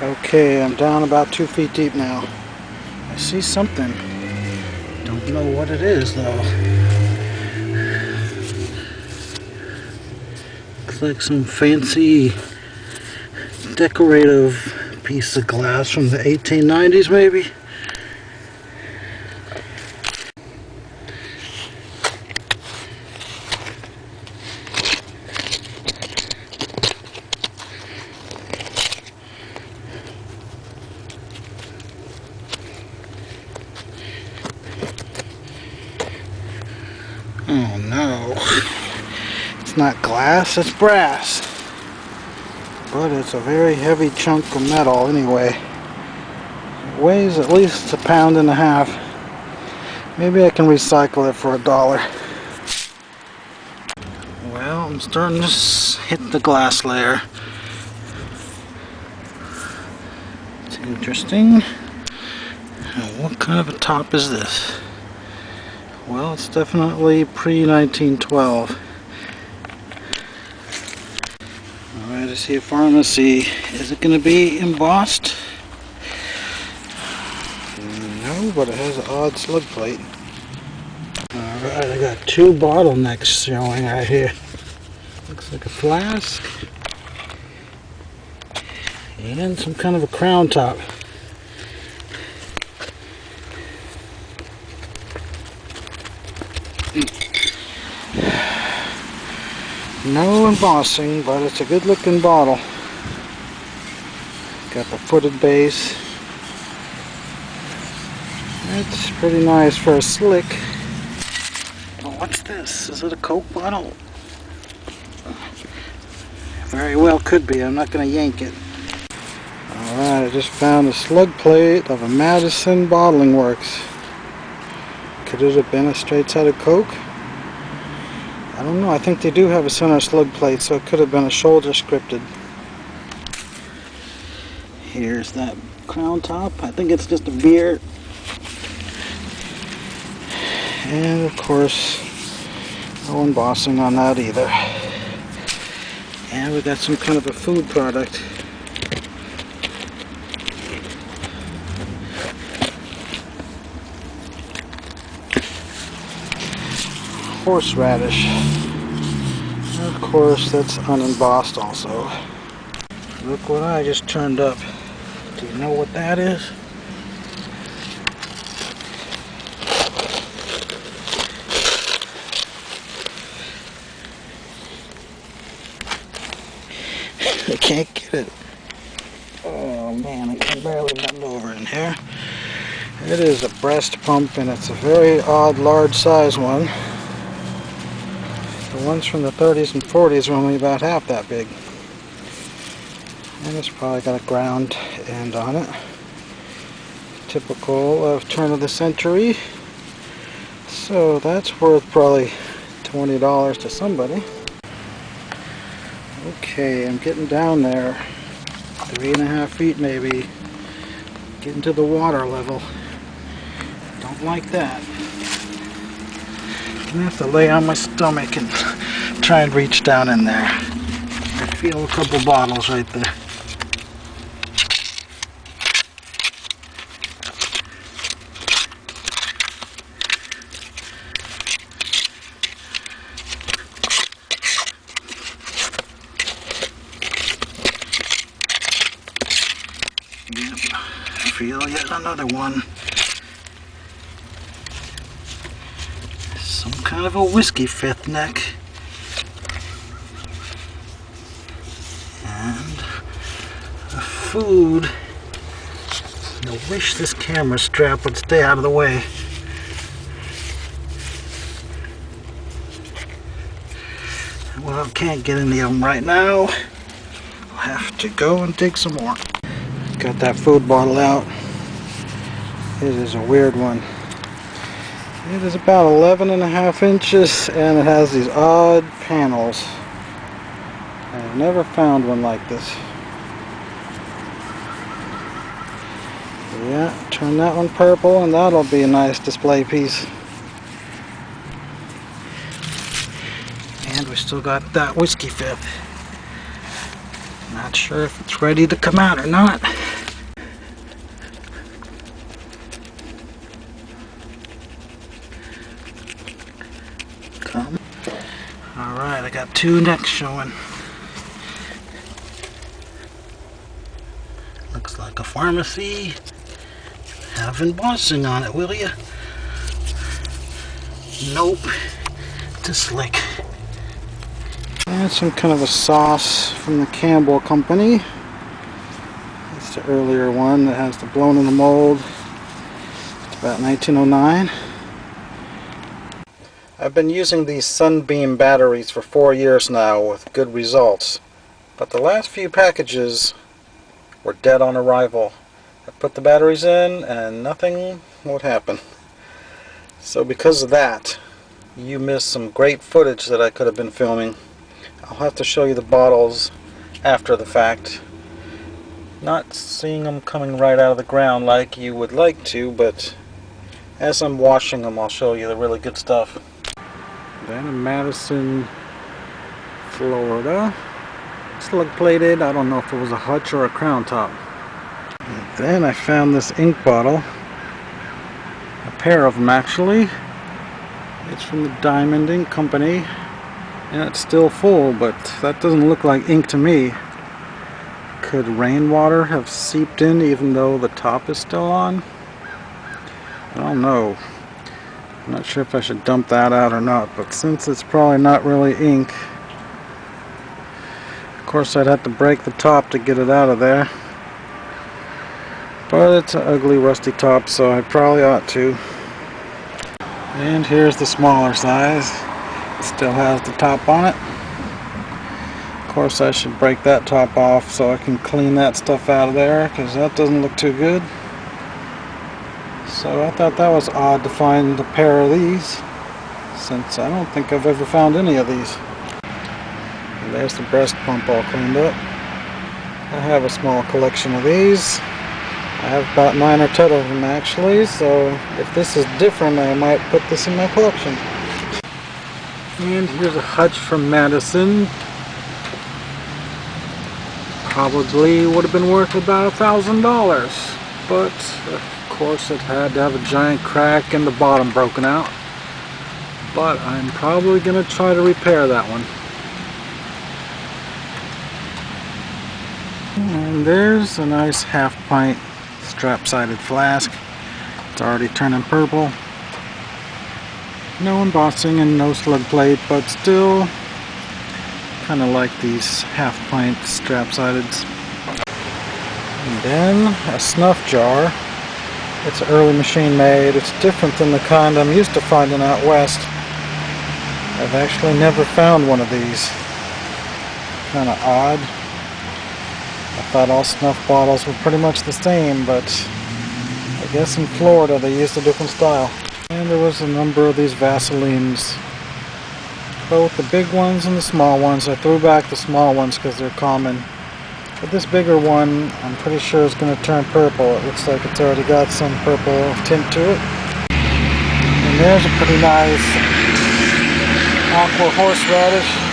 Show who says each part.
Speaker 1: Okay, I'm down about 2 feet deep now. I see something. Don't know what it is though. Looks like some fancy decorative piece of glass from the 1890s maybe. Oh no, it's not glass, it's brass. But it's a very heavy chunk of metal anyway. It weighs at least 1.5 pounds. Maybe I can recycle it for $1. Well, I'm starting to hit the glass layer. It's interesting. Now, what kind of a top is this? Well, it's definitely pre-1912. Alright, I see a pharmacy. Is it going to be embossed? No, but it has an odd slug plate. Alright, I got 2 bottlenecks showing right here. Looks like a flask. And some kind of a crown top. No embossing, but it's a good looking bottle. Got the footed base. It's pretty nice for a slick. Oh, what's this? Is it a Coke bottle? Very well could be. I'm not going to yank it. Alright, I just found a slug plate of a Madison Bottling Works. Could it have been a straight side of Coke? I don't know. I think they do have a center slug plate, so it could have been a shoulder scripted. Here's that crown top. I think it's just a beer. And of course, no embossing on that either. And we got some kind of a food product. Horseradish. And of course, that's unembossed also. Look what I just turned up. Do you know what that is? I can't get it. Oh man, I can barely bend over in here. It is a breast pump, and it's a very odd large size one. The ones from the 30s and 40s were only about half that big. And it's probably got a ground end on it. Typical of turn of the century. So that's worth probably $20 to somebody. Okay, I'm getting down there. 3.5 feet maybe. Getting to the water level. Don't like that. I'm gonna have to lay on my stomach and try and reach down in there. I feel a couple bottles right there. Yep, I feel yet another one. Some kind of a whiskey fifth neck. And a food. I wish this camera strap would stay out of the way. Well, can't get any of them right now. I'll have to go and take some more. Got that food bottle out. It is a weird one. It is about 11.5 inches, and it has these odd panels. I've never found one like this. Yeah, turn that one purple and that'll be a nice display piece. And we still got that whiskey fifth. Not sure if it's ready to come out or not. two next showing. Looks like a pharmacy. Have embossing on it, will ya? Nope. Too slick. And some kind of a sauce from the Campbell Company. It's the earlier one that has the blown in the mold. It's about 1909. I've been using these Sunbeam batteries for 4 years now with good results. But the last few packages were dead on arrival. I put the batteries in and nothing would happen. So because of that, you missed some great footage that I could have been filming. I'll have to show you the bottles after the fact. Not seeing them coming right out of the ground like you would like to, but as I'm washing them I'll show you the really good stuff. Then in Madison, Florida. Slug plated. I don't know if it was a hutch or a crown top. And then I found this ink bottle. A pair of them actually. It's from the Diamond Ink Company. And it's still full, but that doesn't look like ink to me. Could rainwater have seeped in even though the top is still on? I don't know. I'm not sure if I should dump that out or not, but since it's probably not really ink, of course I'd have to break the top to get it out of there. But it's an ugly rusty top, so I probably ought to. And here's the smaller size. It still has the top on it. Of course I should break that top off so I can clean that stuff out of there, because that doesn't look too good. So I thought that was odd to find a pair of these, since I don't think I've ever found any of these. And there's the breast pump all cleaned up. I have a small collection of these. I have about 9 or 10 of them actually, so if this is different I might put this in my collection. And here's a hutch from Madison. Probably would have been worth about $1,000, but of course it had to have a giant crack and the bottom broken out. But I'm probably going to try to repair that one. And there's a nice half-pint strap-sided flask. It's already turning purple. No embossing and no slug plate, but still kind of like these half-pint strap-sideds. And then a snuff jar. It's early machine made. It's different than the kind I'm used to finding out west. I've actually never found one of these. Kind of odd. I thought all snuff bottles were pretty much the same, but I guess in Florida they used a different style. And there was a number of these Vaselines. Both the big ones and the small ones. I threw back the small ones because they're common. But this bigger one, I'm pretty sure is going to turn purple. It looks like it's already got some purple tint to it. And there's a pretty nice aqua horseradish.